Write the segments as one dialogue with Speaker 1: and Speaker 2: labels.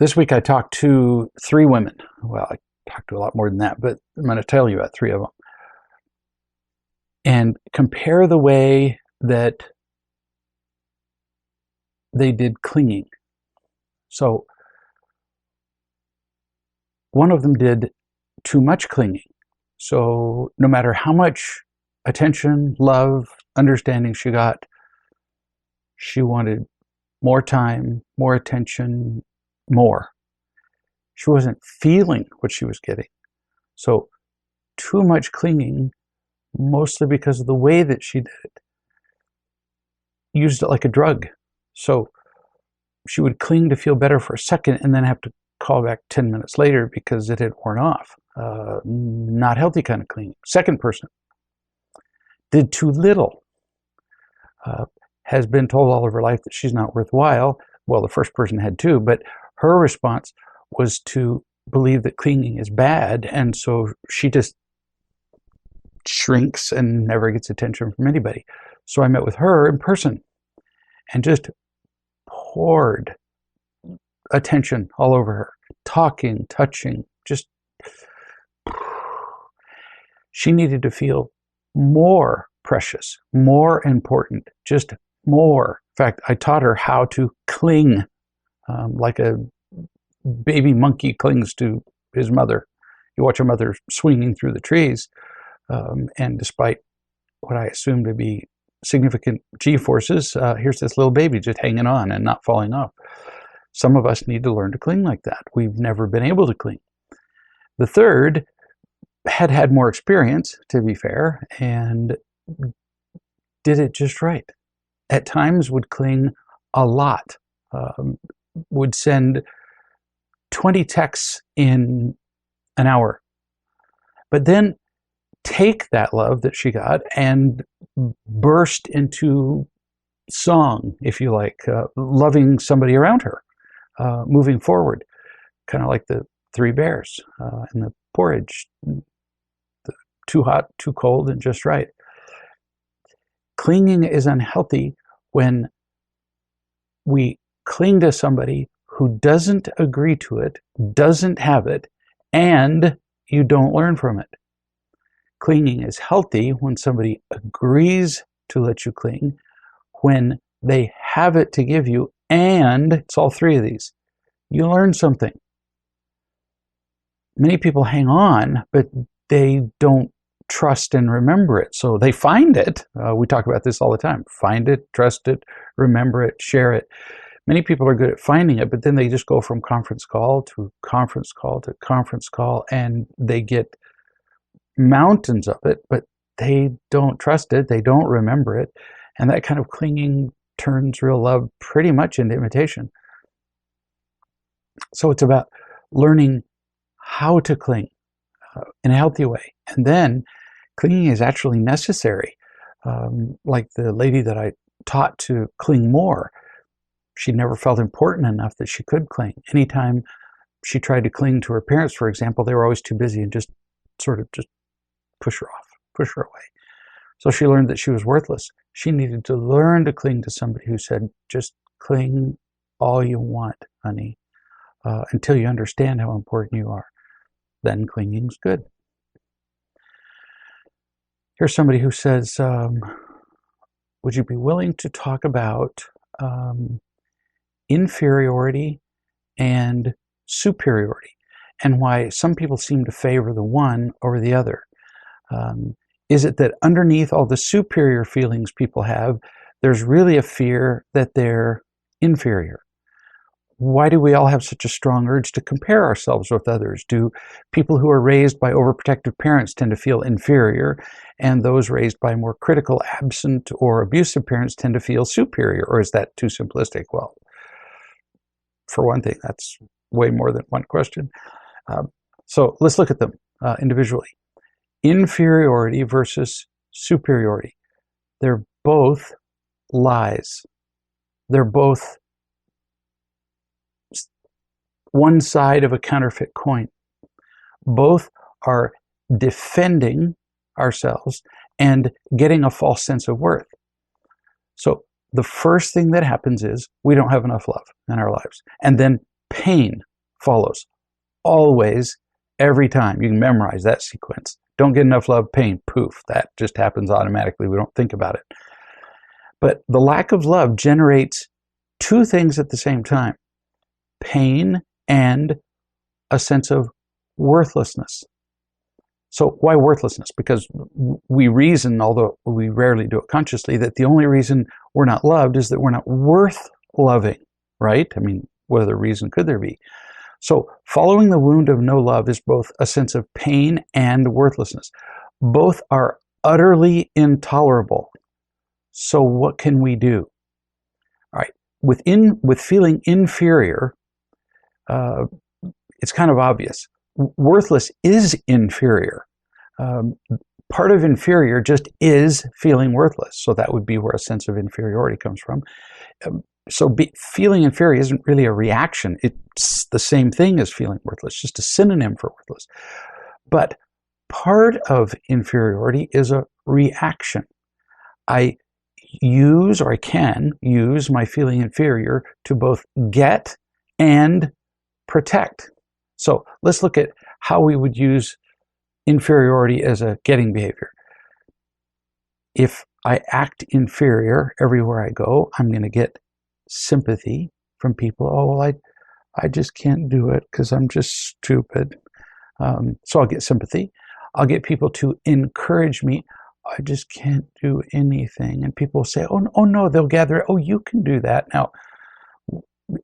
Speaker 1: This week I talked to 3 women. Well, I talked to a lot more than that, but I'm going to tell you about 3 of them. And compare the way that they did clinging. So one of them did too much clinging. So no matter how much attention, love, understanding she got, she wanted more time, more attention, more. She wasn't feeling what she was getting. So too much clinging, mostly because of the way that she did it. Used it like a drug. So she would cling to feel better for a second and then have to call back 10 minutes later because it had worn off. Not healthy kind of clinging. Second person did too little. Has been told all of her life that she's not worthwhile. Well, the first person had too, but her response was to believe that clinging is bad, and so she just shrinks and never gets attention from anybody. So I met with her in person and just poured attention all over her, talking, touching, just she needed to feel more precious, more important, just more. In fact, I taught her how to cling like a baby monkey clings to his mother. You watch a mother swinging through the trees, and despite what I assume to be significant G-forces, here's this little baby just hanging on and not falling off. Some of us need to learn to cling like that. We've never been able to cling. The third had more experience, to be fair, and did it just right. At times would cling a lot, would send 20 texts in an hour, but then take that love that she got and burst into song, if you like, loving somebody around her, moving forward, kind of like the 3 bears and the porridge, the too hot, too cold, and just right. Clinging is unhealthy when we cling to somebody who doesn't agree to it, doesn't have it, and you don't learn from it. Clinging is healthy when somebody agrees to let you cling, when they have it to give you, and it's all 3 of these. You learn something. Many people hang on, but they don't trust and remember it. So they find it. We talk about this all the time. Find it, trust it, remember it, share it. Many people are good at finding it, but then they just go from conference call to conference call to conference call, and they get mountains of it, but they don't trust it, they don't remember it, and that kind of clinging turns real love pretty much into imitation. So it's about learning how to cling in a healthy way, and then clinging is actually necessary. Like the lady that I taught to cling more, she never felt important enough that she could cling. Anytime she tried to cling to her parents, for example, they were always too busy and just sort of just push her off, push her away. So she learned that she was worthless. She needed to learn to cling to somebody who said, just cling all you want, honey, until you understand how important you are. Then clinging's good. Here's somebody who says, would you be willing to talk about inferiority and superiority, and why some people seem to favor the one over the other? Is it that underneath all the superior feelings people have, there's really a fear that they're inferior? Why do we all have such a strong urge to compare ourselves with others? Do people who are raised by overprotective parents tend to feel inferior, and those raised by more critical, absent, or abusive parents tend to feel superior? Or is that too simplistic? Well, for one thing, that's way more than one question. So let's look at them individually. Inferiority versus superiority. They're both lies. They're both one side of a counterfeit coin. Both are defending ourselves and getting a false sense of worth. So the first thing that happens is we don't have enough love in our lives. And then pain follows. Always, every time. You can memorize that sequence. Don't get enough love, pain, poof. That just happens automatically. We don't think about it. But the lack of love generates two things at the same time: pain and a sense of worthlessness. So why worthlessness? Because we reason, although we rarely do it consciously, that the only reason we're not loved is that we're not worth loving, right? I mean, what other reason could there be? So following the wound of no love is both a sense of pain and worthlessness. Both are utterly intolerable. So what can we do? All right, with feeling inferior, it's kind of obvious. Worthless is inferior. Part of inferior just is feeling worthless. So that would be where a sense of inferiority comes from. Feeling inferior isn't really a reaction. It's the same thing as feeling worthless, just a synonym for worthless. But part of inferiority is a reaction. I can use my feeling inferior to both get and protect. So let's look at how we would use inferiority as a getting behavior. If I act inferior everywhere I go, I'm going to get sympathy from people. Oh, well, I just can't do it because I'm just stupid. So I'll get sympathy. I'll get people to encourage me. I just can't do anything. And people say, oh no, they'll gather. Oh, you can do that. Now,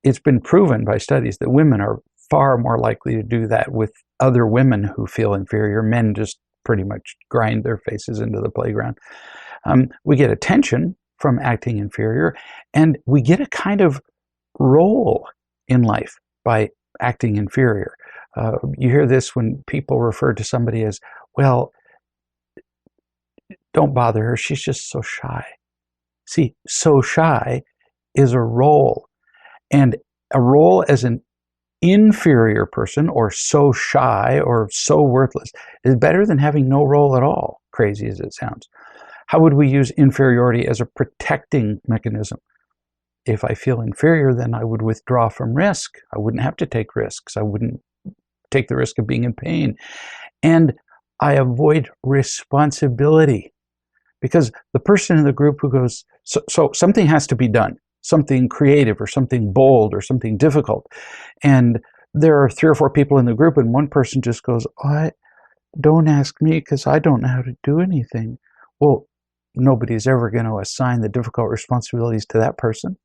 Speaker 1: it's been proven by studies that women are far more likely to do that with other women who feel inferior. Men just pretty much grind their faces into the playground. We get attention from acting inferior, and we get a kind of role in life by acting inferior. You hear this when people refer to somebody as, well, don't bother her, she's just so shy. See, so shy is a role, and a role as an inferior person, or so shy, or so worthless, is better than having no role at all, crazy as it sounds. How would we use inferiority as a protecting mechanism? If I feel inferior, then I would withdraw from risk. I wouldn't have to take risks. I wouldn't take the risk of being in pain. And I avoid responsibility, because the person in the group who goes, so something has to be done, something creative or something bold or something difficult. And there are 3 or 4 people in the group, and one person just goes, don't ask me because I don't know how to do anything. Well, nobody's ever going to assign the difficult responsibilities to that person.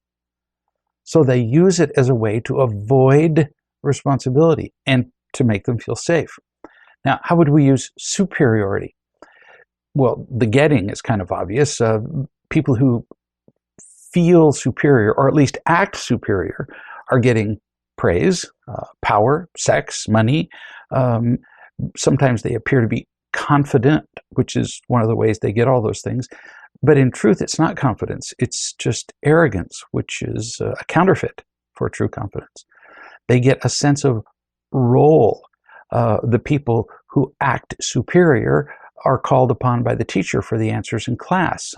Speaker 1: So they use it as a way to avoid responsibility and to make them feel safe. Now, how would we use superiority? Well, the getting is kind of obvious. People who feel superior, or at least act superior, are getting praise, power, sex, money. Sometimes they appear to be confident, which is one of the ways they get all those things. But in truth, it's not confidence. It's just arrogance, which is a counterfeit for true confidence. They get a sense of role. The people who act superior are called upon by the teacher for the answers in class.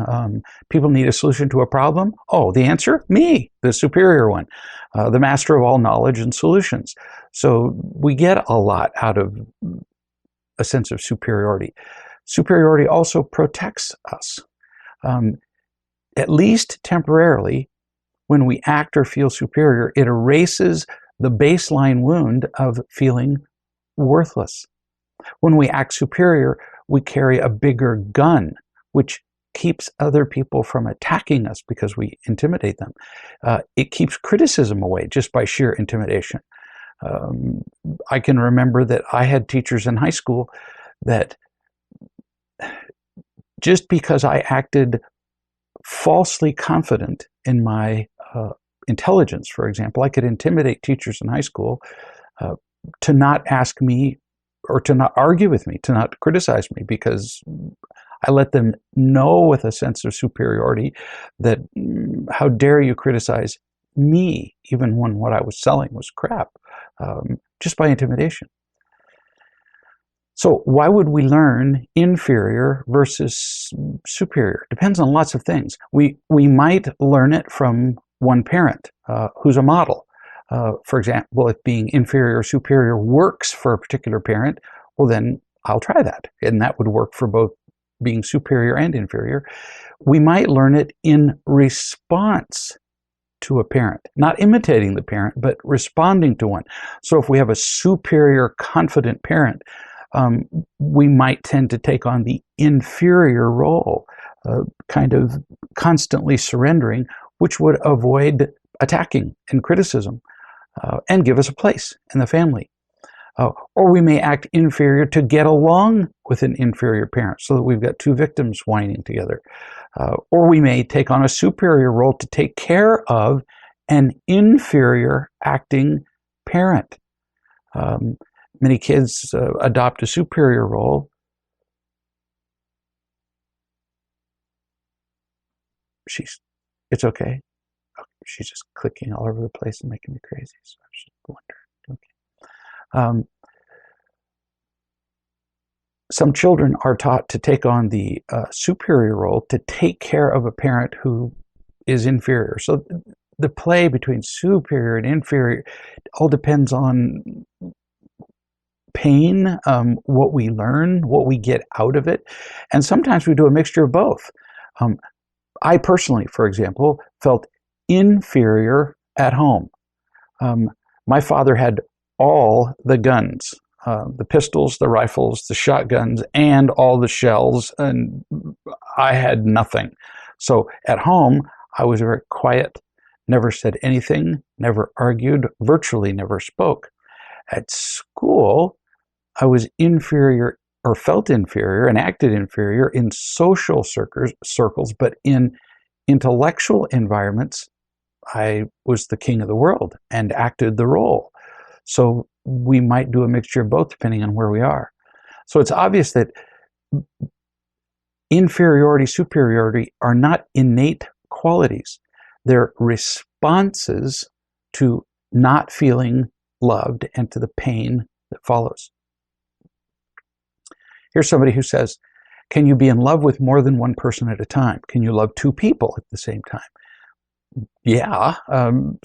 Speaker 1: People need a solution to a problem. Oh, the answer? Me, the superior one, the master of all knowledge and solutions. So we get a lot out of a sense of superiority. Superiority also protects us. At least temporarily, when we act or feel superior, it erases the baseline wound of feeling worthless. When we act superior, we carry a bigger gun, which keeps other people from attacking us because we intimidate them. It keeps criticism away just by sheer intimidation. I can remember that I had teachers in high school that just because I acted falsely confident in my intelligence, for example, I could intimidate teachers in high school to not ask me or to not argue with me, to not criticize me, because I let them know with a sense of superiority that how dare you criticize me, even when what I was selling was crap, just by intimidation. So why would we learn inferior versus superior? Depends on lots of things. We might learn it from one parent who's a model. For example, if being inferior or superior works for a particular parent, well, then I'll try that. And that would work for both being superior and inferior. We might learn it in response to a parent, not imitating the parent, but responding to one. So if we have a superior, confident parent, we might tend to take on the inferior role, kind of constantly surrendering, which would avoid attacking and criticism and give us a place in the family. Or we may act inferior to get along with an inferior parent so that we've got two victims whining together. Or we may take on a superior role to take care of an inferior acting parent. Many kids adopt a superior role. It's okay. She's just clicking all over the place and making me crazy. So I should wonder. Okay. Some children are taught to take on the superior role to take care of a parent who is inferior. So the play between superior and inferior all depends on pain, what we learn, what we get out of it. And sometimes we do a mixture of both. I personally, for example, felt inferior at home. My father had all the guns, the pistols, the rifles, the shotguns, and all the shells, and I had nothing. So at home, I was very quiet, never said anything, never argued, virtually never spoke. At school, I was inferior or felt inferior and acted inferior in social circles, but in intellectual environments, I was the king of the world and acted the role. So we might do a mixture of both depending on where we are. So it's obvious that inferiority, superiority are not innate qualities. They're responses to not feeling loved and to the pain that follows. Here's somebody who says, can you be in love with more than one person at a time? Can you love two people at the same time? Yeah,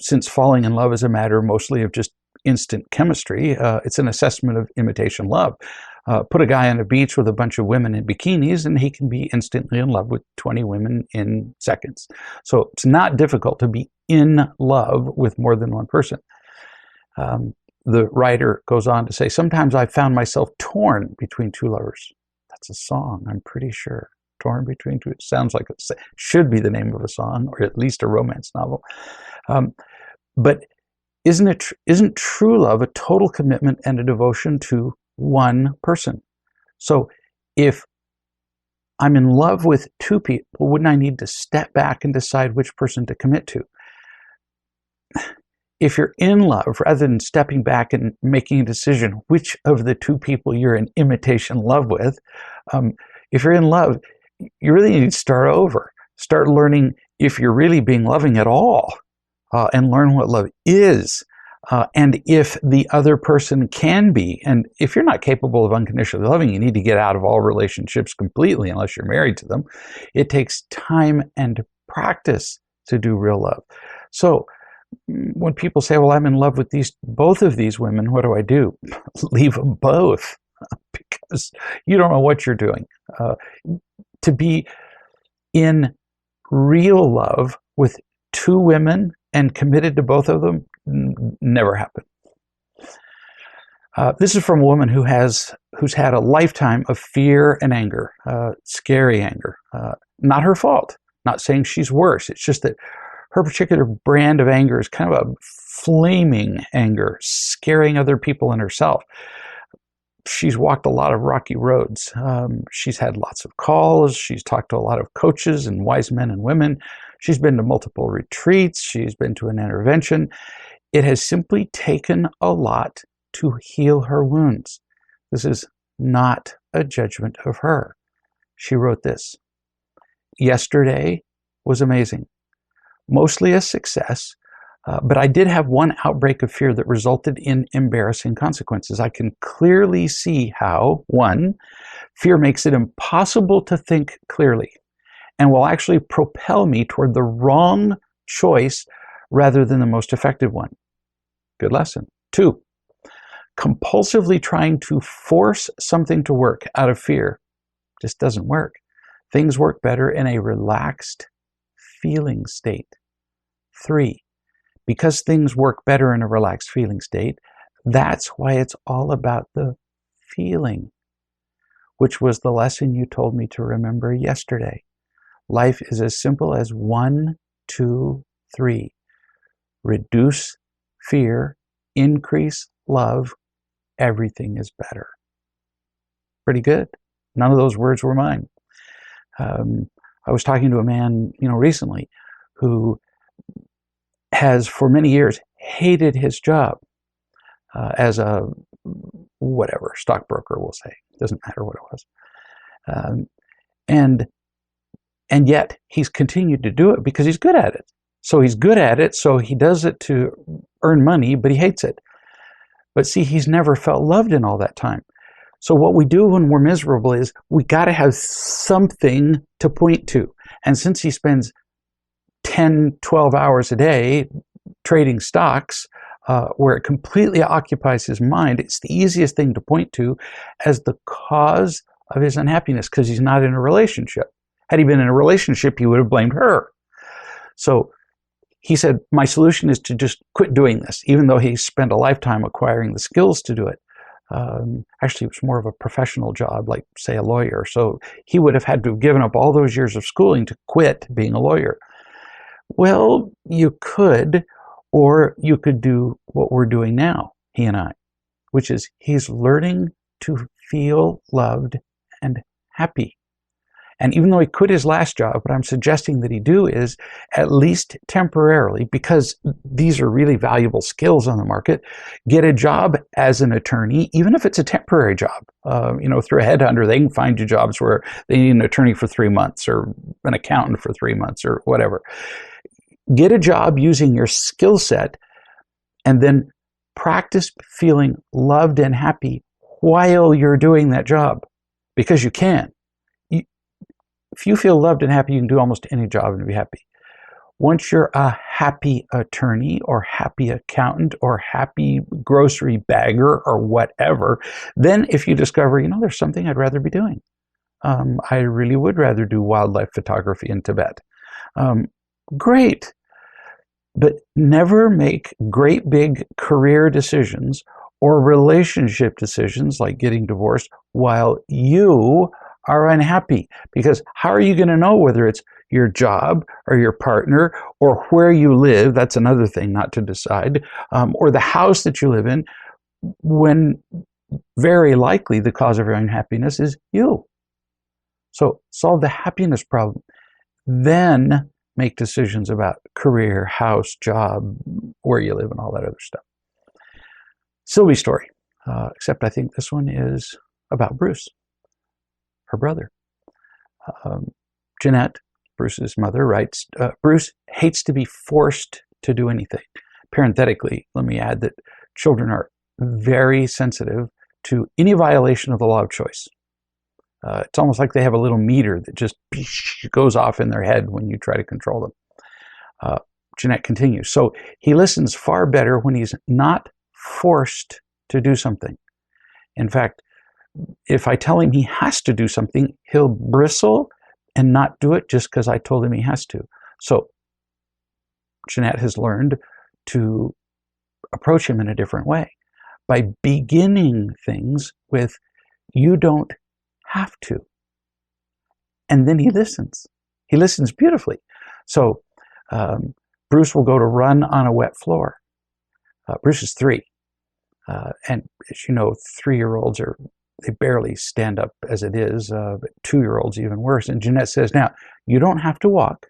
Speaker 1: since falling in love is a matter mostly of just instant chemistry, it's an assessment of imitation love. Put a guy on a beach with a bunch of women in bikinis and he can be instantly in love with 20 women in seconds. So it's not difficult to be in love with more than one person. The writer goes on to say, sometimes I found myself torn between two lovers. That's a song, I'm pretty sure. Torn between two. It sounds like it should be the name of a song or at least a romance novel. But isn't true love a total commitment and a devotion to one person? So if I'm in love with two people, wouldn't I need to step back and decide which person to commit to? If you're in love, rather than stepping back and making a decision which of the two people you're in imitation love with, if you're in love, you really need to start over. Start learning if you're really being loving at all, and learn what love is, and if the other person can be. And if you're not capable of unconditionally loving, you need to get out of all relationships completely unless you're married to them. It takes time and practice to do real love. So when people say, well, I'm in love with both of these women, what do I do? Leave them both, because you don't know what you're doing. To be in real love with two women and committed to both of them never happened. This is from a woman who's had a lifetime of fear and anger, scary anger. Not her fault. Not saying she's worse. It's just that her particular brand of anger is kind of a flaming anger, scaring other people and herself. She's walked a lot of rocky roads. She's had lots of calls. She's talked to a lot of coaches and wise men and women. She's been to multiple retreats. She's been to an intervention. It has simply taken a lot to heal her wounds. This is not a judgment of her. She wrote this: yesterday was amazing. Mostly a success, but I did have one outbreak of fear that resulted in embarrassing consequences. I can clearly see how, one, fear makes it impossible to think clearly and will actually propel me toward the wrong choice rather than the most effective one. Good lesson. 2, compulsively trying to force something to work out of fear just doesn't work. Things work better in a relaxed feeling state. 3, because things work better in a relaxed feeling state, that's why it's all about the feeling, which was the lesson you told me to remember yesterday. Life is as simple as 1, 2, 3. Reduce fear, increase love, everything is better. Pretty good. None of those words were mine. I was talking to a man, recently who has for many years hated his job as a stockbroker, we'll say. Doesn't matter what it was. And yet he's continued to do it because he's good at it. So he's good at it, so he does it to earn money, but he hates it. But see, he's never felt loved in all that time. So what we do when we're miserable is we got to have something to point to. And since he spends 10, 12 hours a day trading stocks, where it completely occupies his mind, it's the easiest thing to point to as the cause of his unhappiness, because he's not in a relationship. Had he been in a relationship, he would have blamed her. So he said, my solution is to just quit doing this, even though he spent a lifetime acquiring the skills to do it. Actually, it was more of a professional job, like, say, a lawyer. So he would have had to have given up all those years of schooling to quit being a lawyer. Well, you could, or you could do what we're doing now, he and I, which is he's learning to feel loved and happy. And even though he quit his last job, what I'm suggesting that he do is, at least temporarily, because these are really valuable skills on the market, get a job as an attorney, even if it's a temporary job. Through a headhunter, they can find you jobs where they need an attorney for 3 months or an accountant for 3 months or whatever. Get a job using your skill set and then practice feeling loved and happy while you're doing that job, because you can. If you feel loved and happy, you can do almost any job and be happy. Once you're a happy attorney or happy accountant or happy grocery bagger or whatever, then if you discover, there's something I'd rather be doing. I really would rather do wildlife photography in Tibet. Great. But never make great big career decisions or relationship decisions like getting divorced while you are unhappy, because how are you going to know whether it's your job or your partner or where you live? That's another thing not to decide, or the house that you live in, when very likely the cause of your unhappiness is you. So solve the happiness problem, then make decisions about career, house, job, where you live, and all that other stuff. Sylvie's story, except I think this one is about Bruce, her brother. Jeanette, Bruce's mother, writes, Bruce hates to be forced to do anything. Parenthetically, let me add that children are very sensitive to any violation of the law of choice. It's almost like they have a little meter that just goes off in their head when you try to control them. Jeanette continues, so he listens far better when he's not forced to do something. In fact, if I tell him he has to do something, he'll bristle and not do it just because I told him he has to. So Jeanette has learned to approach him in a different way by beginning things with, you don't have to. And then he listens. He listens beautifully. So Bruce will go to run on a wet floor. Bruce is 3. And as you know, 3-year-olds they barely stand up as it is, but 2-year-olds even worse. And Jeanette says, now, you don't have to walk,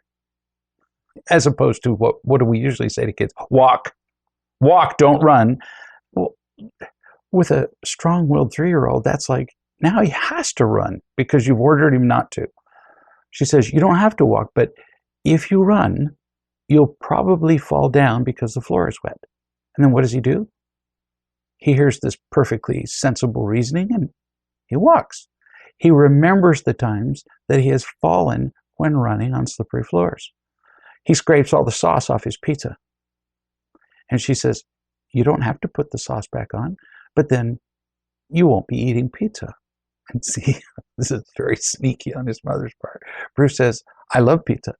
Speaker 1: as opposed to what do we usually say to kids? Walk, don't run. Well, with a strong-willed 3-year-old, that's like, now he has to run because you've ordered him not to. She says, you don't have to walk, but if you run, you'll probably fall down because the floor is wet. And then what does he do? He hears this perfectly sensible reasoning and he walks. He remembers the times that he has fallen when running on slippery floors. He scrapes all the sauce off his pizza. And she says, you don't have to put the sauce back on, but then you won't be eating pizza. And see, this is very sneaky on his mother's part. Bruce says, I love pizza.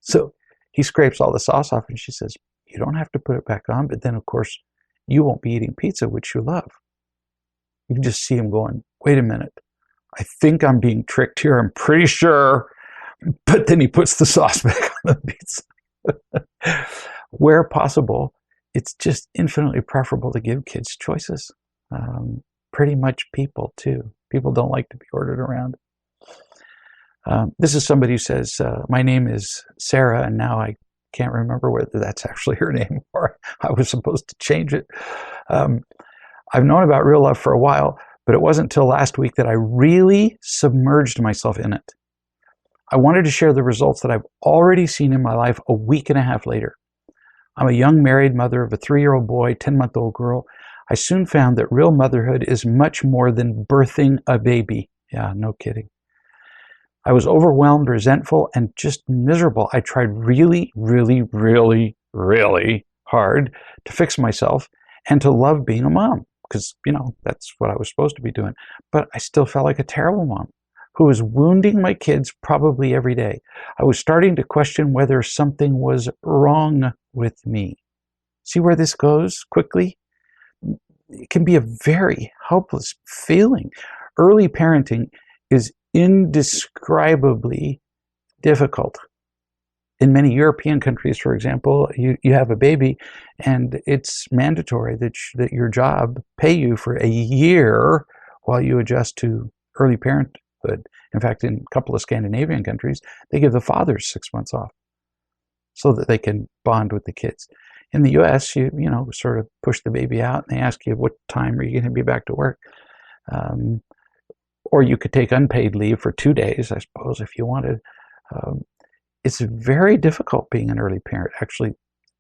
Speaker 1: So he scrapes all the sauce off and she says, you don't have to put it back on, but then of course you won't be eating pizza, which you love. You can just see him going, wait a minute. I think I'm being tricked here. I'm pretty sure. But then he puts the sauce back on the pizza. Where possible, it's just infinitely preferable to give kids choices. Pretty much people too. People don't like to be ordered around. This is somebody who says, my name is Sarah, and now I can't remember whether that's actually her name or I was supposed to change it. I've known about real love for a while, but it wasn't until last week that I really submerged myself in it. I wanted to share the results that I've already seen in my life a week and a half later. I'm a young married mother of a 3-year-old boy, 10-month-old girl. I soon found that real motherhood is much more than birthing a baby. Yeah, no kidding. I was overwhelmed, resentful, and just miserable. I tried really, really, really, really hard to fix myself and to love being a mom because, that's what I was supposed to be doing. But I still felt like a terrible mom who was wounding my kids probably every day. I was starting to question whether something was wrong with me. See where this goes quickly? It can be a very helpless feeling. Early parenting is indescribably difficult. In many European countries, for example, you have a baby and it's mandatory that your job pay you for a year while you adjust to early parenthood. In fact, in a couple of Scandinavian countries, they give the fathers 6 months off so that they can bond with the kids. In the US, you sort of push the baby out and they ask you, what time are you going to be back to work? Or you could take unpaid leave for 2 days, I suppose, if you wanted. It's very difficult being an early parent. Actually,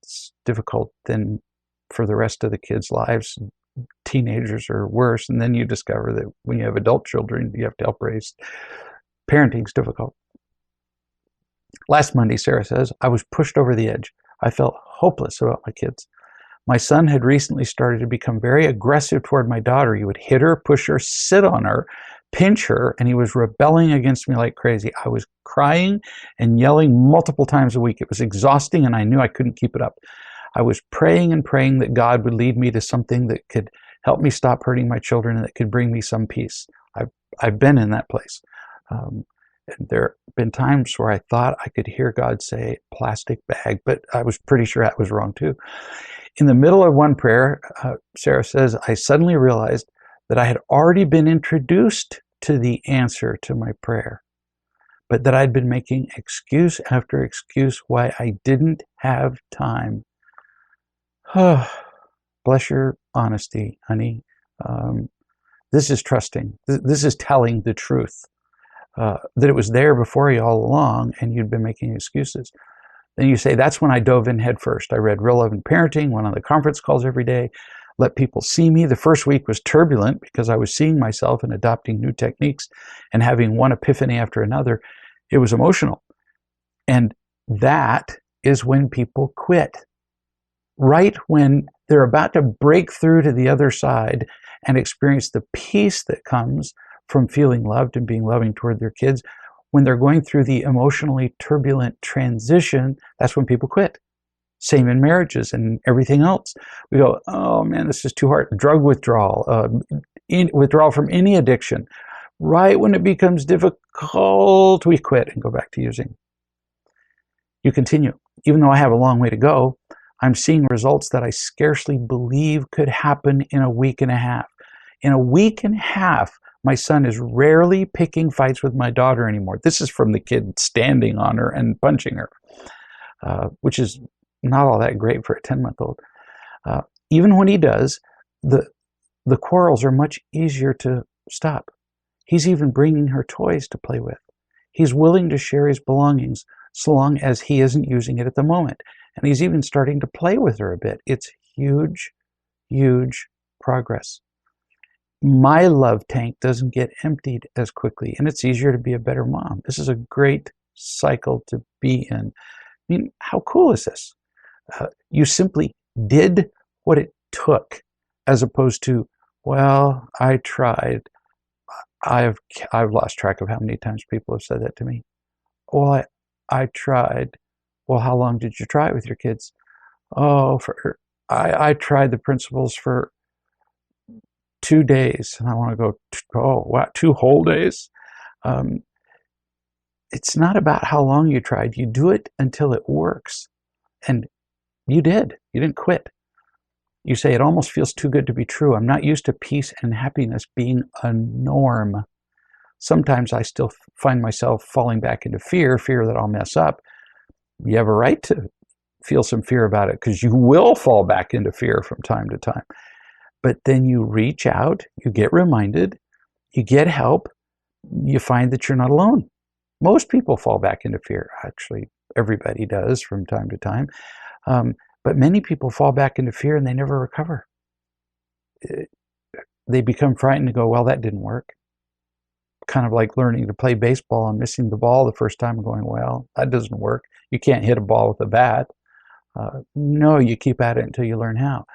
Speaker 1: it's difficult than for the rest of the kids' lives. Teenagers are worse, and then you discover that when you have adult children, you have to help raise. Parenting's difficult. Last Monday, Sarah says, I was pushed over the edge. I felt hopeless about my kids. My son had recently started to become very aggressive toward my daughter. He would hit her, push her, sit on her, pinch her, and he was rebelling against me like crazy. I was crying and yelling multiple times a week. It was exhausting, and I knew I couldn't keep it up. I was praying and praying that God would lead me to something that could help me stop hurting my children and that could bring me some peace. I've been in that place. And there have been times where I thought I could hear God say plastic bag, but I was pretty sure that was wrong too. In the middle of one prayer, Sarah says, I suddenly realized that I had already been introduced to the answer to my prayer, but that I'd been making excuse after excuse why I didn't have time. Bless your honesty, honey. This is trusting. This is telling the truth. That it was there before you all along and you'd been making excuses. Then you say, that's when I dove in head first. I read Real Love and Parenting, went on the conference calls every day, let people see me. The first week was turbulent because I was seeing myself and adopting new techniques and having one epiphany after another. It was emotional. And that is when people quit. Right when they're about to break through to the other side and experience the peace that comes from feeling loved and being loving toward their kids, when they're going through the emotionally turbulent transition, that's when people quit. Same in marriages and everything else. We go, oh man, this is too hard. Drug withdrawal, withdrawal from any addiction. Right when it becomes difficult, we quit and go back to using. You continue. Even though I have a long way to go, I'm seeing results that I scarcely believe could happen in a week and a half. In a week and a half, my son is rarely picking fights with my daughter anymore. This is from the kid standing on her and punching her, which is not all that great for a 10-month-old. Even when he does, the quarrels are much easier to stop. He's even bringing her toys to play with. He's willing to share his belongings so long as he isn't using it at the moment. And he's even starting to play with her a bit. It's huge, huge progress. My love tank doesn't get emptied as quickly, and it's easier to be a better mom. This is a great cycle to be in. I mean, how cool is this? You simply did what it took, as opposed to, well, I tried. I've lost track of how many times people have said that to me. Well, I tried. Well, how long did you try it with your kids? Oh, I tried the principles for 2 days, and I want to go, oh, wow, 2 whole days. Um, it's not about how long you tried. You do it until it works. And you did. You didn't quit. You say, it almost feels too good to be true. I'm not used to peace and happiness being a norm. Sometimes I still find myself falling back into fear that I'll mess up. You have a right to feel some fear about it, because you will fall back into fear from time to time. But then you reach out, you get reminded, you get help, you find that you're not alone. Most people fall back into fear. Actually, everybody does from time to time. But many people fall back into fear and they never recover. They become frightened and go, well, that didn't work. Kind of like learning to play baseball and missing the ball the first time and going, well, that doesn't work. You can't hit a ball with a bat. No, you keep at it until you learn how.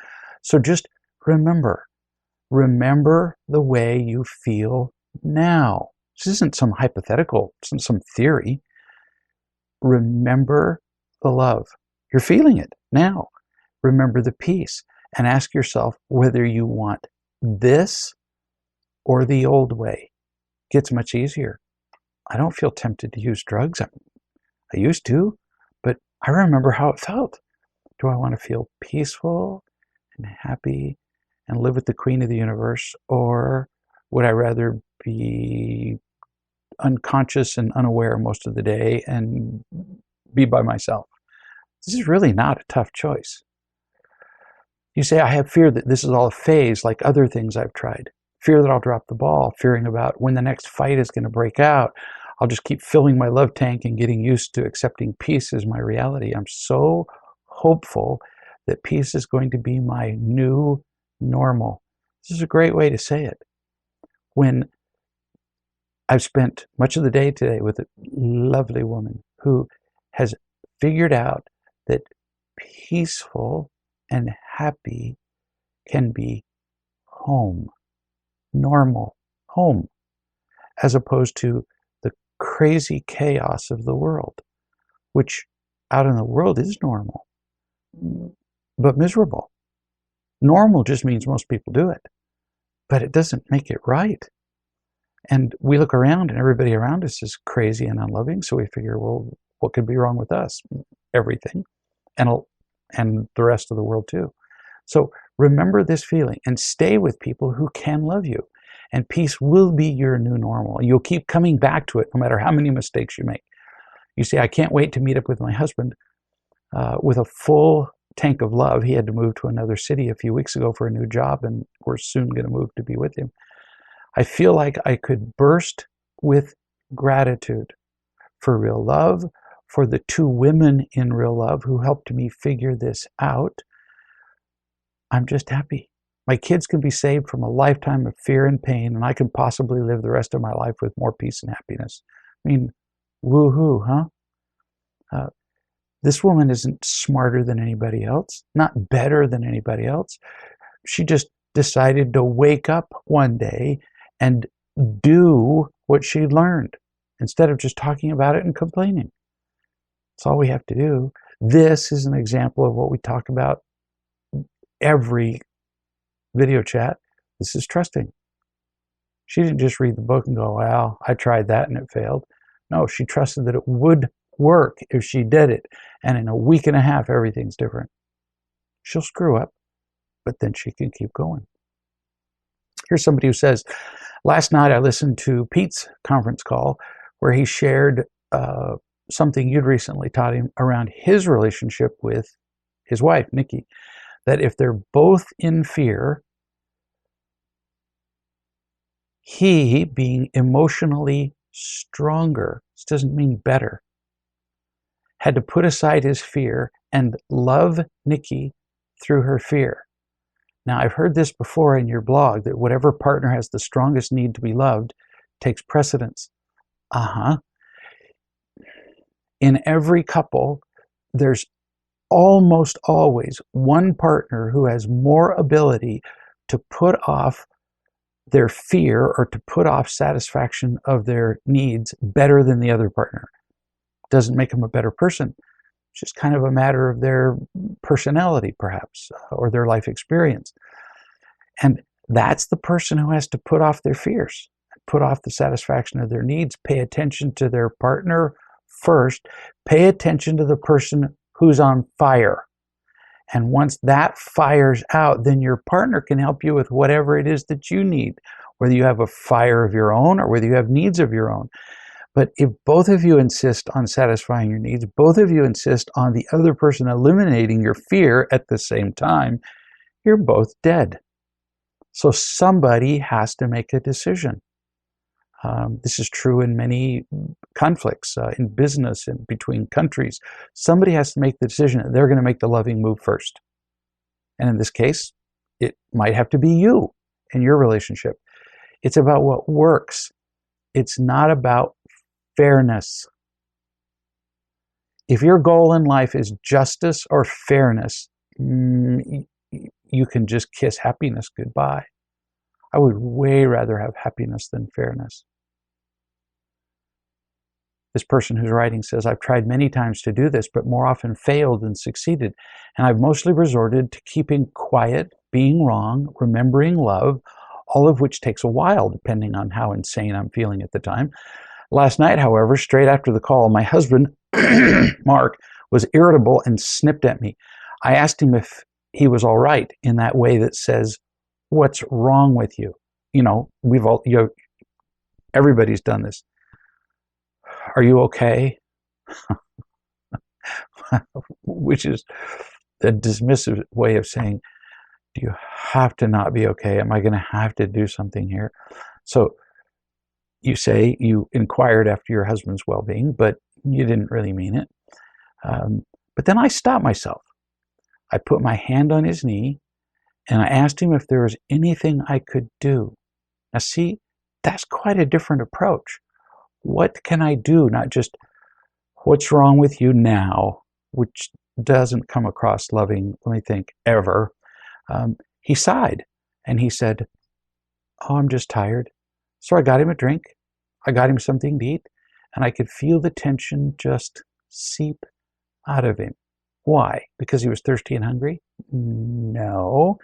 Speaker 1: So just remember the way you feel now. This isn't some hypothetical, this isn't some theory. Remember the love. You're feeling it now. Remember the peace, and ask yourself whether you want this or the old way. It gets much easier. I don't feel tempted to use drugs. I used to, but I remember how it felt. Do I want to feel peaceful and happy and live with the Queen of the universe, or would I rather be unconscious and unaware most of the day and be by myself? This is really not a tough choice. You say, I have fear that this is all a phase, like other things I've tried. Fear that I'll drop the ball, fearing about when the next fight is going to break out. I'll just keep filling my love tank and getting used to accepting peace as my reality. I'm so hopeful that peace is going to be my new normal. This is a great way to say it. When I've spent much of the day today with a lovely woman who has figured out that peaceful and happy can be home, normal home, as opposed to the crazy chaos of the world, which out in the world is normal, but miserable. Normal just means most people do it, but it doesn't make it right. And we look around and everybody around us is crazy and unloving, so we figure, well, what could be wrong with us? Everything, and the rest of the world too. So remember this feeling and stay with people who can love you, and peace will be your new normal. You'll keep coming back to it no matter how many mistakes you make. You say, I can't wait to meet up with my husband with a full tank of love. He had to move to another city a few weeks ago for a new job, and we're soon going to move to be with him. I feel like I could burst with gratitude for real love, for the two women in real love who helped me figure this out. I'm just happy. My kids can be saved from a lifetime of fear and pain, and I can possibly live the rest of my life with more peace and happiness. I mean, woohoo, huh? This woman isn't smarter than anybody else, not better than anybody else. She just decided to wake up one day and do what she learned instead of just talking about it and complaining. That's all we have to do. This is an example of what we talk about every video chat. This is trusting. She didn't just read the book and go, well, I tried that and it failed. No, she trusted that it would work if she did it. And in a week and a half, everything's different. She'll screw up, but then she can keep going. Here's somebody who says, last night I listened to Pete's conference call where he shared something you'd recently taught him around his relationship with his wife, Nikki, that if they're both in fear, he, being emotionally stronger, this doesn't mean better, had to put aside his fear and love Nikki through her fear. Now, I've heard this before in your blog, that whatever partner has the strongest need to be loved takes precedence. In every couple, there's almost always one partner who has more ability to put off their fear or to put off satisfaction of their needs better than the other partner. Doesn't make them a better person. It's just kind of a matter of their personality, perhaps, or their life experience. And that's the person who has to put off their fears, put off the satisfaction of their needs, pay attention to their partner first, pay attention to the person who's on fire. And once that fires out, then your partner can help you with whatever it is that you need, whether you have a fire of your own or whether you have needs of your own. But if both of you insist on satisfying your needs, both of you insist on the other person eliminating your fear at the same time, you're both dead. So somebody has to make a decision. This is true in many conflicts, in business and between countries. Somebody has to make the decision that they're going to make the loving move first. And in this case, it might have to be you in your relationship. It's about what works. It's not about fairness. If your goal in life is justice or fairness, you can just kiss happiness goodbye. I would way rather have happiness than fairness. This person who's writing says, I've tried many times to do this, but more often failed than succeeded. And I've mostly resorted to keeping quiet, being wrong, remembering love, all of which takes a while, depending on how insane I'm feeling at the time. Last night, however, straight after the call, my husband, Mark, was irritable and snipped at me. I asked him if he was all right in that way that says, what's wrong with you? You know, everybody's done this. Are you okay? Which is a dismissive way of saying, do you have to not be okay? Am I going to have to do something here? So you say you inquired after your husband's well-being, but you didn't really mean it. But then I stopped myself. I put my hand on his knee and I asked him if there was anything I could do. Now see, that's quite a different approach. What can I do? Not just, what's wrong with you now? Which doesn't come across loving, let me think, ever. He sighed and he said, oh, I'm just tired. So I got him a drink. I got him something to eat. And I could feel the tension just seep out of him. Why? Because he was thirsty and hungry? No,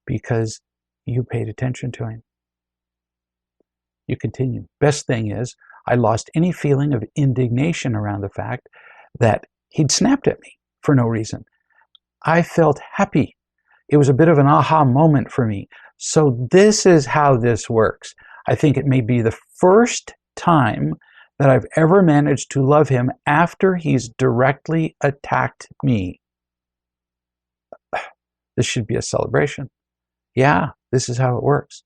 Speaker 1: because you paid attention to him. You continue. Best thing is, I lost any feeling of indignation around the fact that he'd snapped at me for no reason. I felt happy. It was a bit of an aha moment for me. So this is how this works. I think it may be the first time that I've ever managed to love him after he's directly attacked me. This should be a celebration. Yeah, this is how it works.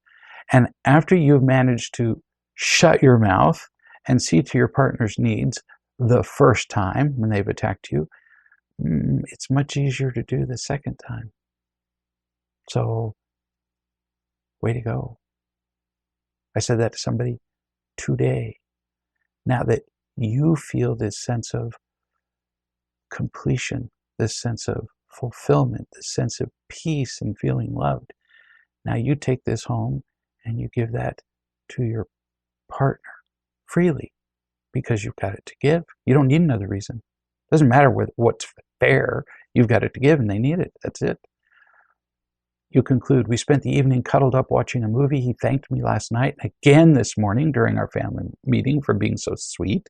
Speaker 1: And after you've managed to shut your mouth and see to your partner's needs the first time when they've attacked you, it's much easier to do the second time. So, way to go. I said that to somebody today. Now that you feel this sense of completion, this sense of fulfillment, this sense of peace and feeling loved, now you take this home and you give that to your partner freely because you've got it to give. You don't need another reason. It doesn't matter what's fair. You've got it to give and they need it. That's it. You conclude, we spent the evening cuddled up watching a movie. He thanked me last night, again this morning during our family meeting for being so sweet.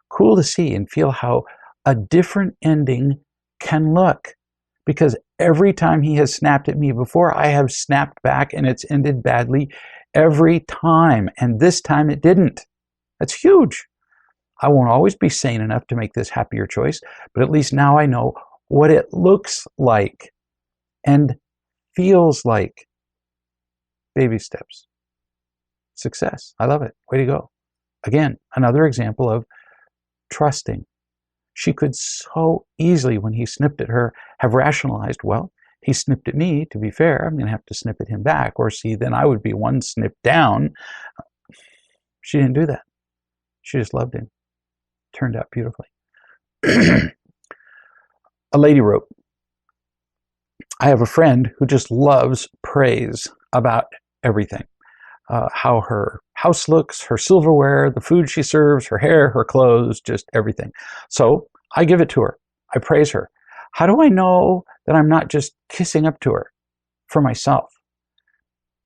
Speaker 1: Cool to see and feel how a different ending can look. Because every time he has snapped at me before, I have snapped back and it's ended badly every time. And this time it didn't. That's huge. I won't always be sane enough to make this happier choice, but at least now I know what it looks like and feels like. Baby steps. Success. I love it. Way to go. Again, another example of trusting. She could so easily, when he snipped at her, have rationalized, well, he snipped at me, to be fair, I'm going to have to snip at him back, or see, then I would be one snip down. She didn't do that. She just loved him. Turned out beautifully. A lady wrote, I have a friend who just loves praise about everything. How her house looks, her silverware, the food she serves, her hair, her clothes, just everything. So I give it to her. I praise her. How do I know that I'm not just kissing up to her for myself?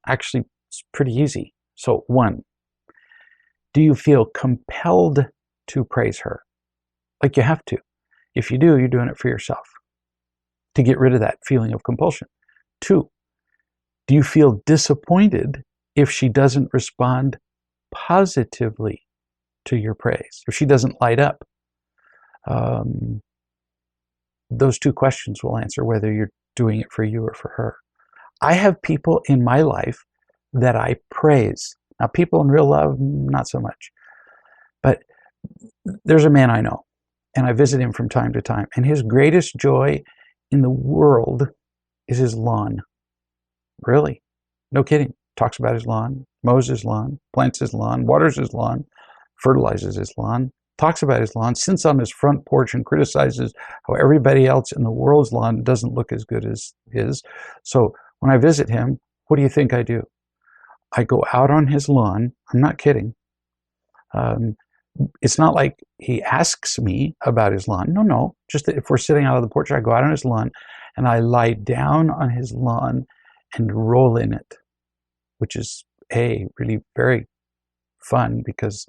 Speaker 1: Actually, it's pretty easy. So 1, do you feel compelled to praise her? Like you have to. If you do, you're doing it for yourself to get rid of that feeling of compulsion. 2, do you feel disappointed if she doesn't respond positively to your praise, if she doesn't light up? Those 2 questions will answer whether you're doing it for you or for her. I have people in my life that I praise. Now, people in real love, not so much. But there's a man I know, and I visit him from time to time, and his greatest joy in the world is his lawn. Really. No kidding. Talks about his lawn, mows his lawn, plants his lawn, waters his lawn, fertilizes his lawn, talks about his lawn, sits on his front porch and criticizes how everybody else in the world's lawn doesn't look as good as his. So when I visit him, what do you think I do? I go out on his lawn. I'm not kidding. It's not like he asks me about his lawn. No. Just that if we're sitting out on the porch, I go out on his lawn and I lie down on his lawn and roll in it, which is really very fun because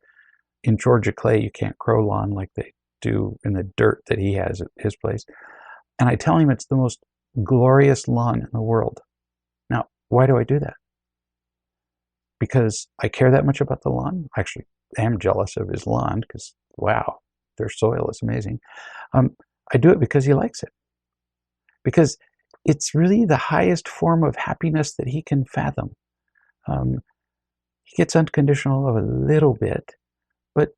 Speaker 1: in Georgia clay, you can't grow lawn like they do in the dirt that he has at his place. And I tell him it's the most glorious lawn in the world. Now, why do I do that? Because I care that much about the lawn. Actually, I am jealous of his lawn because, wow, their soil is amazing. I do it because he likes it. Because it's really the highest form of happiness that he can fathom. He gets unconditional love a little bit, but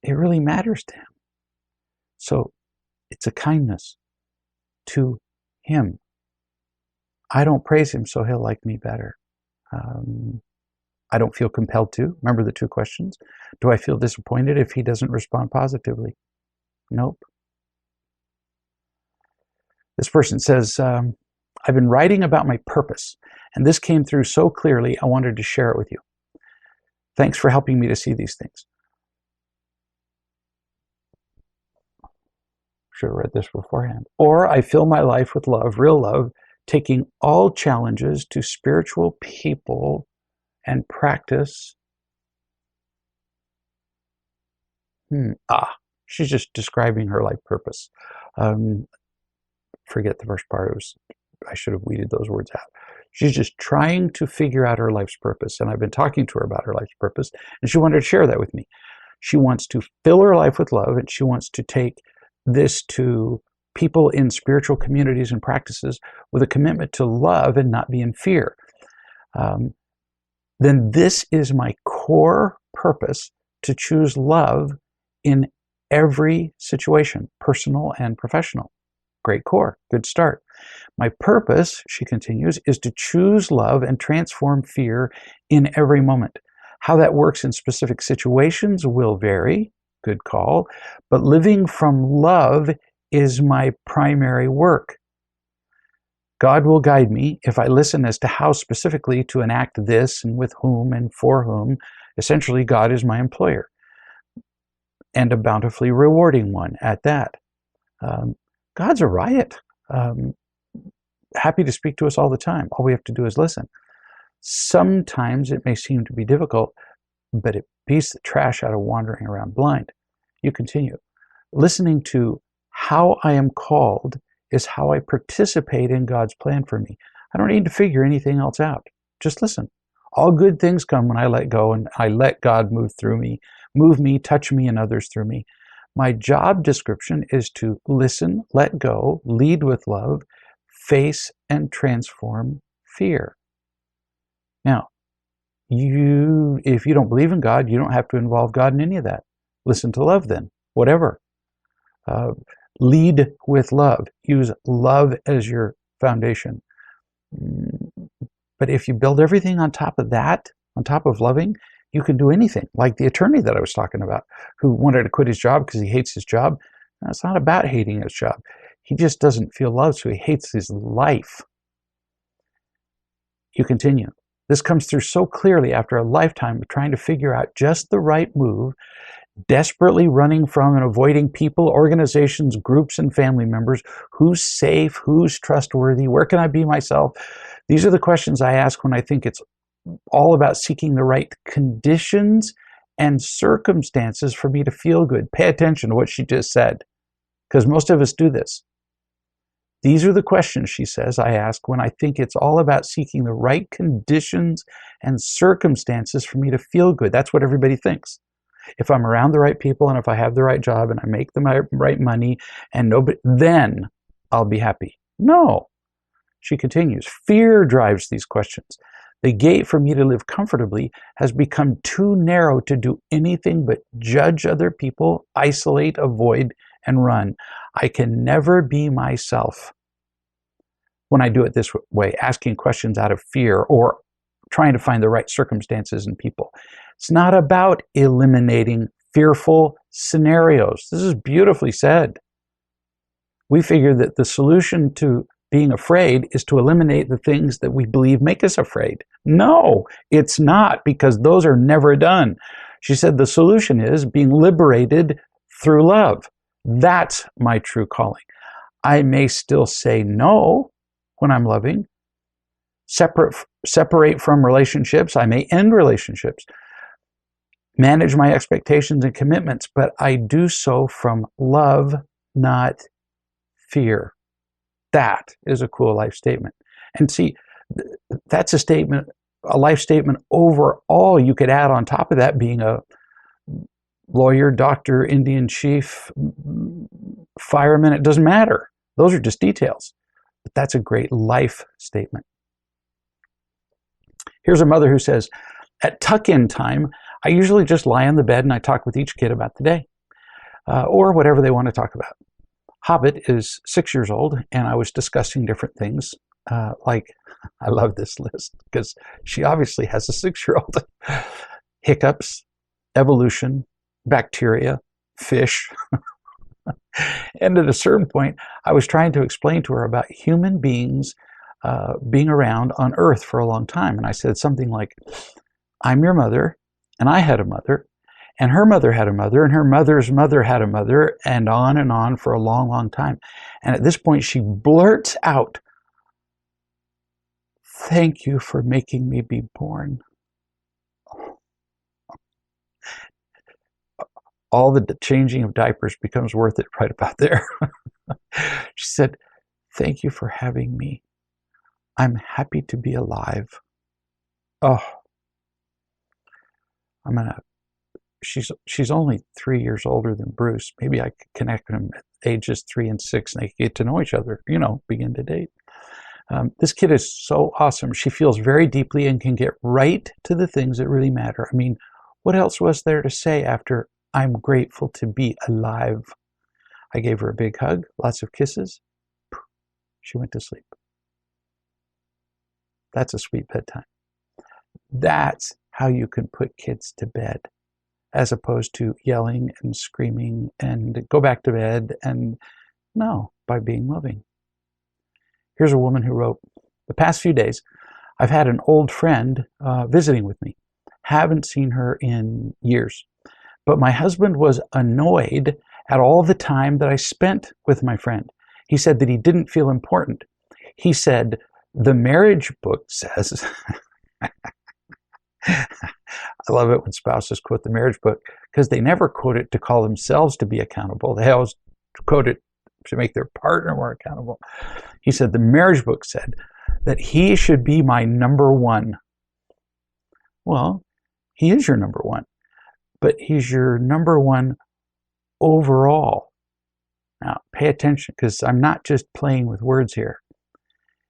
Speaker 1: it really matters to him. So it's a kindness to him. I don't praise him so he'll like me better. I don't feel compelled to. Remember the 2 questions? Do I feel disappointed if he doesn't respond positively? Nope. This person says, I've been writing about my purpose, and this came through so clearly, I wanted to share it with you. Thanks for helping me to see these things. Should have read this beforehand. Or I fill my life with love, real love, taking all challenges to spiritual people and practice. She's just describing her life purpose. Forget the first part. I should have weeded those words out. She's just trying to figure out her life's purpose. And I've been talking to her about her life's purpose, and she wanted to share that with me. She wants to fill her life with love, and she wants to take this to people in spiritual communities and practices with a commitment to love and not be in fear. Then this is my core purpose, to choose love in every situation, personal and professional. Great core, good start. My purpose, she continues, is to choose love and transform fear in every moment. How that works in specific situations will vary, good call, but living from love is my primary work. God will guide me if I listen as to how specifically to enact this and with whom and for whom. Essentially, God is my employer, and a bountifully rewarding one at that. God's a riot. Happy to speak to us all the time. All we have to do is listen. Sometimes it may seem to be difficult, but it beats the trash out of wandering around blind. You continue. Listening to how I am called is how I participate in God's plan for me. I don't need to figure anything else out. Just listen. All good things come when I let go and I let God move through me, move me, touch me, and others through me. My job description is to listen, let go, lead with love, face and transform fear. Now, if you don't believe in God, you don't have to involve God in any of that. Listen to love then, whatever. Lead with love. Use love as your foundation. But if you build everything on top of that, on top of loving, you can do anything. Like the attorney that I was talking about, who wanted to quit his job because he hates his job. Now, it's not about hating his job. He just doesn't feel loved, so he hates his life. You continue. This comes through so clearly after a lifetime of trying to figure out just the right move, desperately running from and avoiding people, organizations, groups, and family members. Who's safe? Who's trustworthy? Where can I be myself? These are the questions I ask when I think it's all about seeking the right conditions and circumstances for me to feel good. Pay attention to what she just said, because most of us do this. These are the questions, she says, I ask when I think it's all about seeking the right conditions and circumstances for me to feel good. That's what everybody thinks. If I'm around the right people and if I have the right job and I make the right money and nobody, then I'll be happy. No. She continues, fear drives these questions. The gate for me to live comfortably has become too narrow to do anything but judge other people, isolate, avoid, and run. I can never be myself when I do it this way, asking questions out of fear or trying to find the right circumstances and people. It's not about eliminating fearful scenarios. This is beautifully said. We figure that the solution to being afraid is to eliminate the things that we believe make us afraid. No, it's not, because those are never done. She said the solution is being liberated through love. That's my true calling. I may still say no when I'm loving, separate from relationships. I may end relationships, manage my expectations and commitments, but I do so from love, not fear. That is a cool life statement. And see, that's a statement, a life statement overall. You could add on top of that being a lawyer, doctor, Indian chief, fireman. It doesn't matter. Those are just details. But that's a great life statement. Here's a mother who says, at tuck-in time, I usually just lie on the bed and I talk with each kid about the day or whatever they want to talk about. Hobbit is 6 years old, and I was discussing different things. Like, I love this list because she obviously has a 6-year-old. Hiccups, evolution, bacteria, fish. And at a certain point, I was trying to explain to her about human beings being around on Earth for a long time. And I said something like, I'm your mother, and I had a mother, and her mother had a mother, and her mother's mother had a mother, and on for a long, long time. And at this point, she blurts out, thank you for making me be born. All the changing of diapers becomes worth it right about there. She said, thank you for having me. I'm happy to be alive. Oh, she's only 3 years older than Bruce. Maybe I could connect them at ages 3 and 6 and they get to know each other, begin to date. This kid is so awesome. She feels very deeply and can get right to the things that really matter. I mean, what else was there to say after I'm grateful to be alive? I gave her a big hug, lots of kisses. She went to sleep. That's a sweet bedtime. That's how you can put kids to bed, as opposed to yelling and screaming and go back to bed. And no, by being loving. Here's a woman who wrote, the past few days, I've had an old friend visiting with me. Haven't seen her in years. But my husband was annoyed at all the time that I spent with my friend. He said that he didn't feel important. He said, the marriage book says, I love it when spouses quote the marriage book because they never quote it to call themselves to be accountable. They always quote it to make their partner more accountable. He said, the marriage book said that he should be my number one. Well, he is your number one, but he's your number one overall. Now, pay attention because I'm not just playing with words here.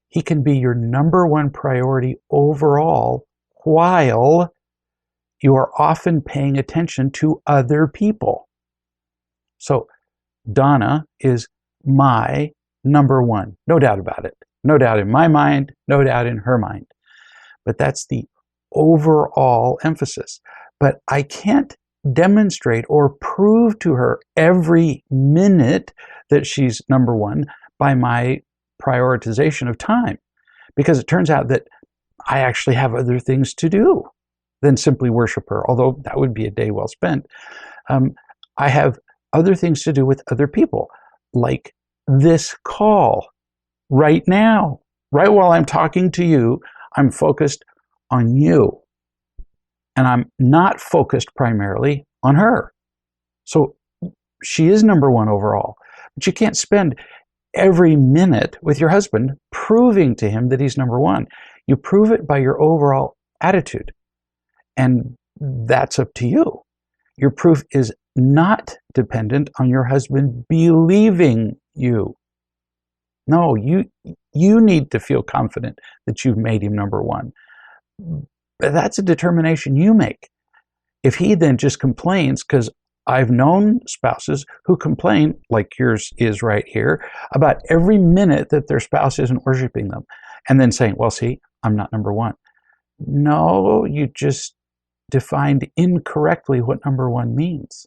Speaker 1: He can be your number one priority overall while you are often paying attention to other people. So Donna is my number one, no doubt about it. No doubt in my mind, no doubt in her mind. But that's the overall emphasis. But I can't demonstrate or prove to her every minute that she's number one by my prioritization of time. Because it turns out that I actually have other things to do than simply worship her, although that would be a day well spent. I have other things to do with other people, like this call right now. Right while I'm talking to you, I'm focused on you. And I'm not focused primarily on her. So she is number one overall. But you can't spend every minute with your husband proving to him that he's number one. You prove it by your overall attitude. And that's up to you. Your proof is not dependent on your husband believing you. No, you need to feel confident that you've made him number one. But that's a determination you make. If he then just complains, because I've known spouses who complain, like yours is right here, about every minute that their spouse isn't worshiping them, and then saying, well, see, I'm not number one. No, you just defined incorrectly what number one means.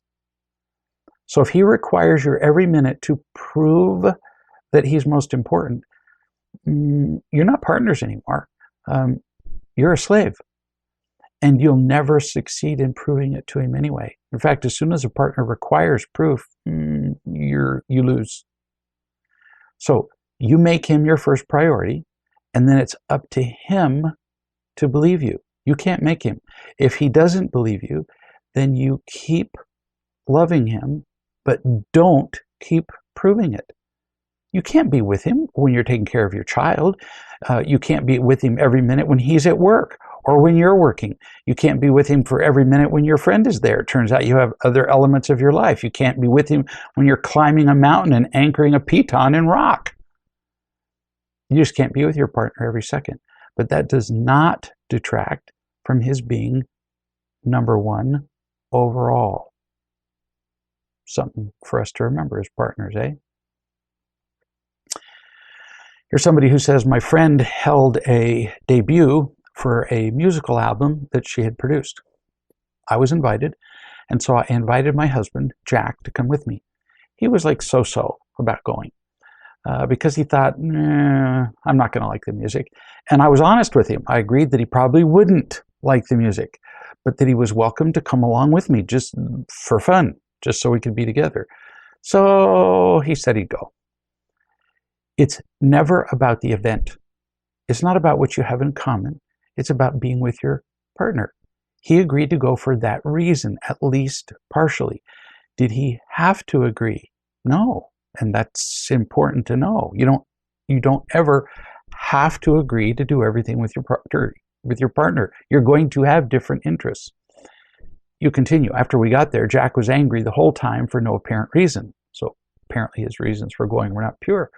Speaker 1: So if he requires your every minute to prove that he's most important, you're not partners anymore. You're a slave. And you'll never succeed in proving it to him anyway. In fact, as soon as a partner requires proof, you lose. So you make him your first priority, and then it's up to him to believe you. You can't make him. If he doesn't believe you, then you keep loving him, but don't keep proving it. You can't be with him when you're taking care of your child. You can't be with him every minute when he's at work or when you're working. You can't be with him for every minute when your friend is there. It turns out you have other elements of your life. You can't be with him when you're climbing a mountain and anchoring a piton in rock. You just can't be with your partner every second. But that does not detract from his being number one overall. Something for us to remember as partners, eh? Here's somebody who says, my friend held a debut for a musical album that she had produced. I was invited, and so I invited my husband, Jack, to come with me. He was like so-so about going because he thought, I'm not going to like the music. And I was honest with him. I agreed that he probably wouldn't like the music, but that he was welcome to come along with me just for fun, just so we could be together. So he said he'd go. It's never about the event. It's not about what you have in common. It's about being with your partner. He agreed to go for that reason, at least partially. Did he have to agree? No. And that's important to know. You don't ever have to agree to do everything with your partner. You're going to have different interests. You continue. After we got there, Jack was angry the whole time for no apparent reason. So apparently his reasons for going were not pure.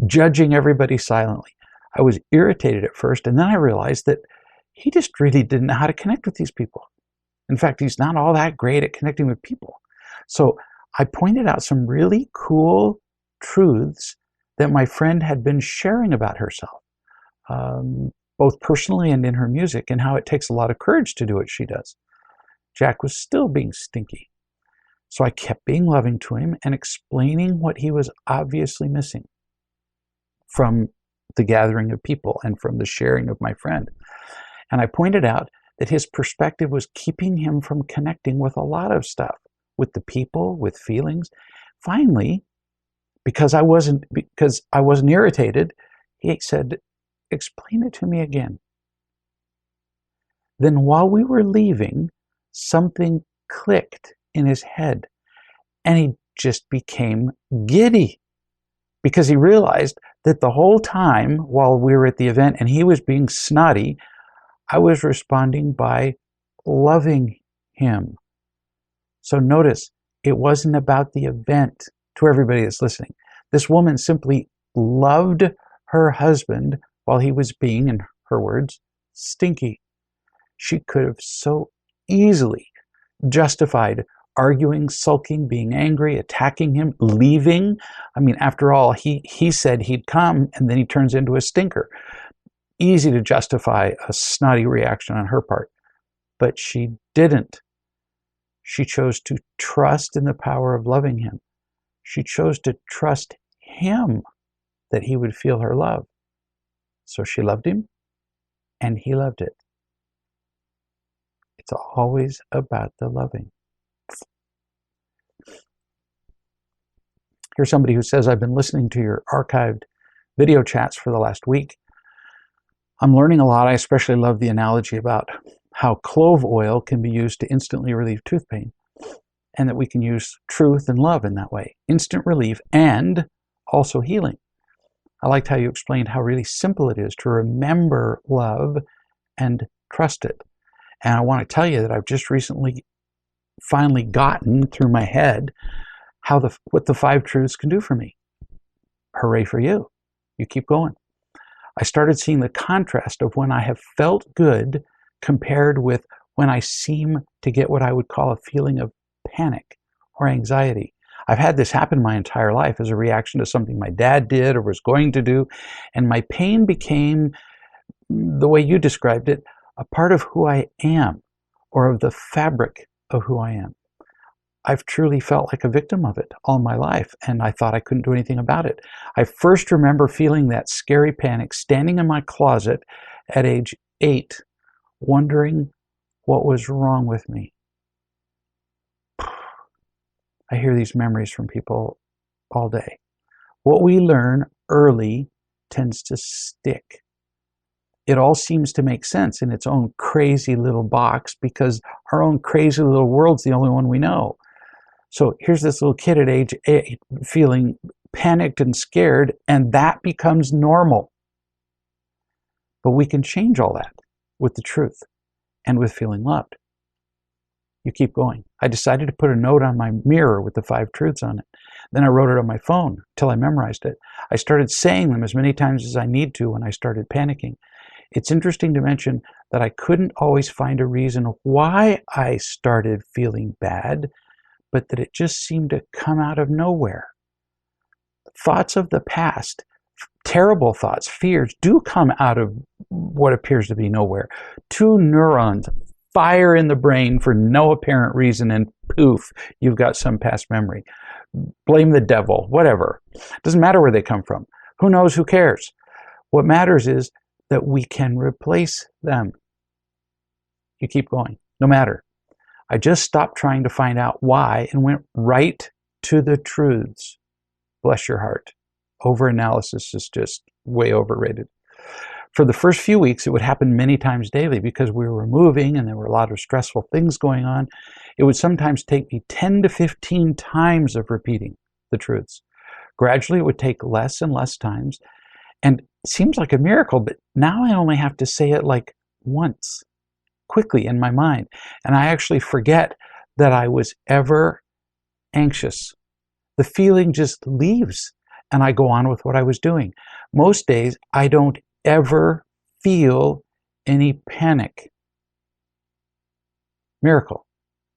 Speaker 1: Judging everybody silently. I was irritated at first, and then I realized that he just really didn't know how to connect with these people. In fact, he's not all that great at connecting with people. So I pointed out some really cool truths that my friend had been sharing about herself, both personally and in her music, and how it takes a lot of courage to do what she does. Jack was still being stinky. So I kept being loving to him and explaining what he was obviously missing from the gathering of people and from the sharing of my friend. And I pointed out that his perspective was keeping him from connecting with a lot of stuff, with the people, with feelings. Finally, because I wasn't irritated, he said, explain it to me again. Then while we were leaving, something clicked in his head, and he just became giddy because he realized that the whole time while we were at the event and he was being snotty, I was responding by loving him. So notice, it wasn't about the event. To everybody that's listening, this woman simply loved her husband while he was being, in her words, stinky. She could have so easily justified arguing, sulking, being angry, attacking him, leaving. I mean, after all, he said he'd come, and then he turns into a stinker. Easy to justify a snotty reaction on her part. But she didn't. She chose to trust in the power of loving him. She chose to trust him that he would feel her love. So she loved him, and he loved it. It's always about the loving. Here's somebody who says, I've been listening to your archived video chats for the last week. I'm learning a lot. I especially love the analogy about how clove oil can be used to instantly relieve tooth pain, and that we can use truth and love in that way. Instant relief and also healing. I liked how you explained how really simple it is to remember love and trust it. And I want to tell you that I've just recently finally gotten through my head what the 5 truths can do for me. Hooray for you. You keep going. I started seeing the contrast of when I have felt good compared with when I seem to get what I would call a feeling of panic or anxiety. I've had this happen my entire life as a reaction to something my dad did or was going to do, and my pain became, the way you described it, a part of who I am, or of the fabric of who I am. I've truly felt like a victim of it all my life, and I thought I couldn't do anything about it. I first remember feeling that scary panic standing in my closet at age 8, wondering what was wrong with me. I hear these memories from people all day. What we learn early tends to stick. It all seems to make sense in its own crazy little box because our own crazy little world's the only one we know. So here's this little kid at age 8 feeling panicked and scared, and that becomes normal. But we can change all that with the truth and with feeling loved. You keep going. I decided to put a note on my mirror with the 5 truths on it. Then I wrote it on my phone till I memorized it. I started saying them as many times as I need to when I started panicking. It's interesting to mention that I couldn't always find a reason why I started feeling bad, but that it just seemed to come out of nowhere. Thoughts of the past, terrible thoughts, fears, do come out of what appears to be nowhere. 2 neurons fire in the brain for no apparent reason, and poof, you've got some past memory. Blame the devil, whatever. Doesn't matter where they come from. Who knows? Who cares? What matters is that we can replace them. You keep going, no matter. I just stopped trying to find out why and went right to the truths. Bless your heart. Overanalysis is just way overrated. For the first few weeks, it would happen many times daily because we were moving and there were a lot of stressful things going on. It would sometimes take me 10 to 15 times of repeating the truths. Gradually, it would take less and less times. And it seems like a miracle, but now I only have to say it like once, quickly in my mind. And I actually forget that I was ever anxious. The feeling just leaves and I go on with what I was doing. Most days, I don't ever feel any panic. Miracle.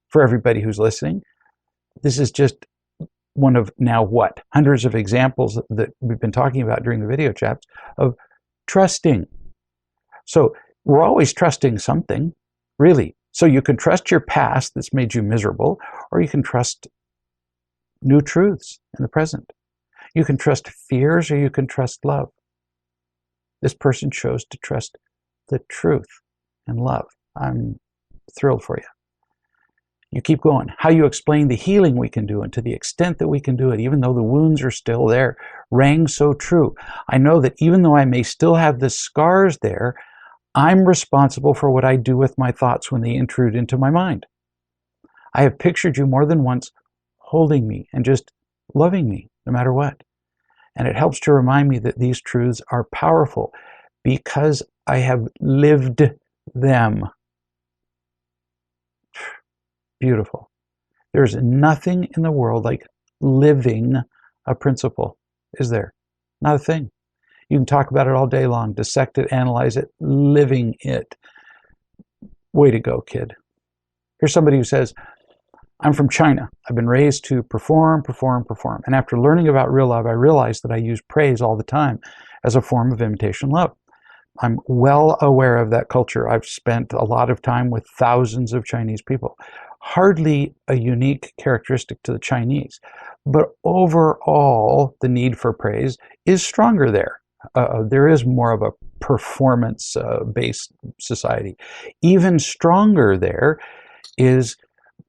Speaker 1: For everybody who's listening, this is just one of now hundreds of examples that we've been talking about during the video chats of trusting. So we're always trusting something, really. So you can trust your past that's made you miserable, or you can trust new truths in the present. You can trust fears, or you can trust love. This person chose to trust the truth and love. I'm thrilled for you. You keep going. How you explain the healing we can do, and to the extent that we can do it, even though the wounds are still there, rang so true. I know that even though I may still have the scars there, I'm responsible for what I do with my thoughts when they intrude into my mind. I have pictured you more than once holding me and just loving me, no matter what. And it helps to remind me that these truths are powerful because I have lived them. Beautiful. There's nothing in the world like living a principle, is there? Not a thing. You can talk about it all day long, dissect it, analyze it, living it. Way to go, kid. Here's somebody who says, I'm from China. I've been raised to perform. And after learning about real love, I realized that I use praise all the time as a form of imitation love. I'm well aware of that culture. I've spent a lot of time with thousands of Chinese people. hardly a unique characteristic to the Chinese. But overall, the need for praise is stronger there. There is more of a performance-based society. Even stronger there is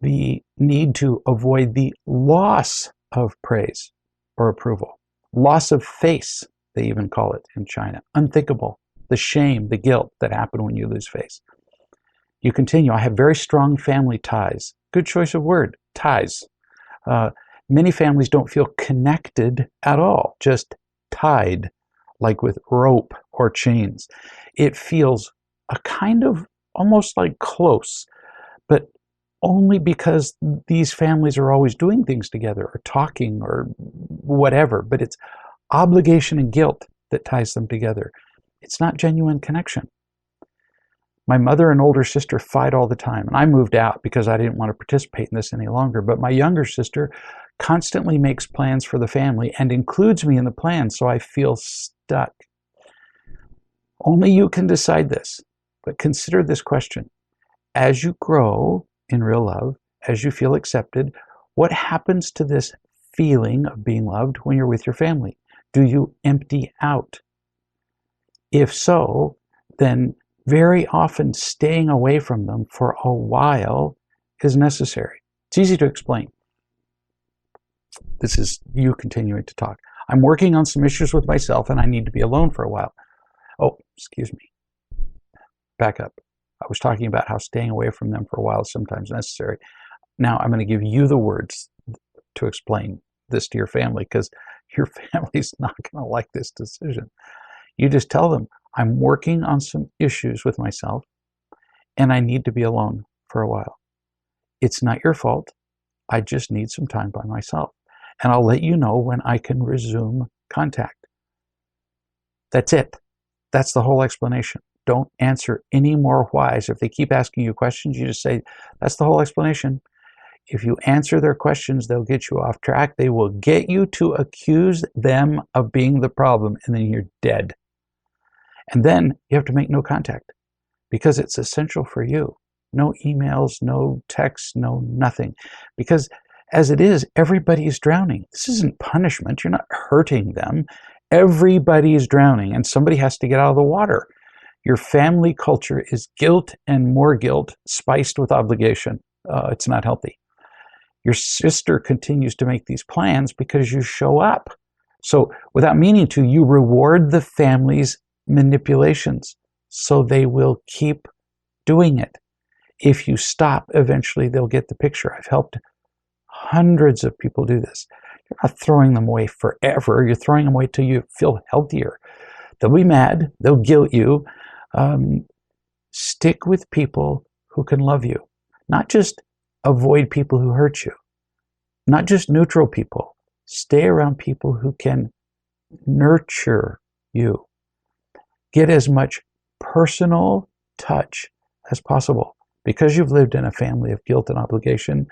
Speaker 1: the need to avoid the loss of praise or approval. Loss of face, they even call it in China. Unthinkable. The shame, the guilt that happen when you lose face. You continue, I have very strong family ties. Good choice of word, ties. Many families don't feel connected at all, just tied, like with rope or chains. It feels a kind of almost like close, but only because these families are always doing things together or talking or whatever. But it's obligation and guilt that ties them together. It's not genuine connection. My mother and older sister fight all the time, and I moved out because I didn't want to participate in this any longer. But my younger sister constantly makes plans for the family and includes me in the plan, so I feel stuck. Only you can decide this, but consider this question. As you grow in real love, as you feel accepted, what happens to this feeling of being loved when you're with your family? Do you empty out? If so, then very often staying away from them for a while is necessary. It's easy to explain. This is you continuing to talk. I'm working on some issues with myself and I need to be alone for a while. Oh, excuse me. Back up. I was talking about how staying away from them for a while is sometimes necessary. Now I'm going to give you the words to explain this to your family, because your family's not going to like this decision. You just tell them, I'm working on some issues with myself and I need to be alone for a while. It's not your fault. I just need some time by myself. And I'll let you know when I can resume contact. That's it. That's the whole explanation. Don't answer any more whys. If they keep asking you questions, you just say, that's the whole explanation. If you answer their questions, they'll get you off track. They will get you to accuse them of being the problem, and then you're dead. And then you have to make no contact because it's essential for you. No emails, no texts, no nothing. Because as it is, everybody is drowning. This isn't punishment. You're not hurting them. Everybody is drowning, and somebody has to get out of the water. Your family culture is guilt and more guilt spiced with obligation. It's not healthy. Your sister continues to make these plans because you show up. So without meaning to, you reward the family's manipulations, so they will keep doing it. If you stop, eventually they'll get the picture. I've helped hundreds of people do this. You're not throwing them away forever. You're throwing them away till you feel healthier. They'll be mad. They'll guilt you. Stick with people who can love you. Not just avoid people who hurt you. Not just neutral people. Stay around people who can nurture you. Get as much personal touch as possible. Because you've lived in a family of guilt and obligation,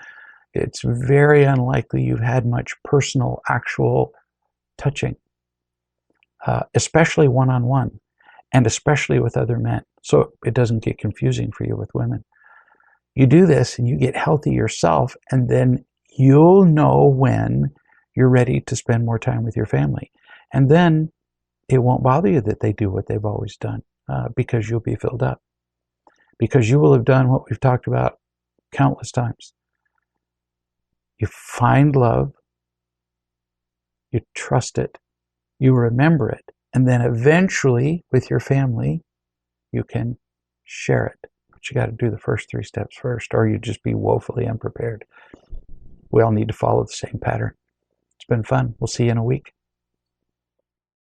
Speaker 1: it's very unlikely you've had much personal, actual touching, especially one-on-one, and especially with other men. So it doesn't get confusing for you with women. You do this and you get healthy yourself, and then you'll know when you're ready to spend more time with your family. And then it won't bother you that they do what they've always done, because you'll be filled up. Because you will have done what we've talked about countless times. You find love, you trust it, you remember it, and then eventually with your family, you can share it. But you got to do the first 3 steps first, or you'd just be woefully unprepared. We all need to follow the same pattern. It's been fun. We'll see you in a week.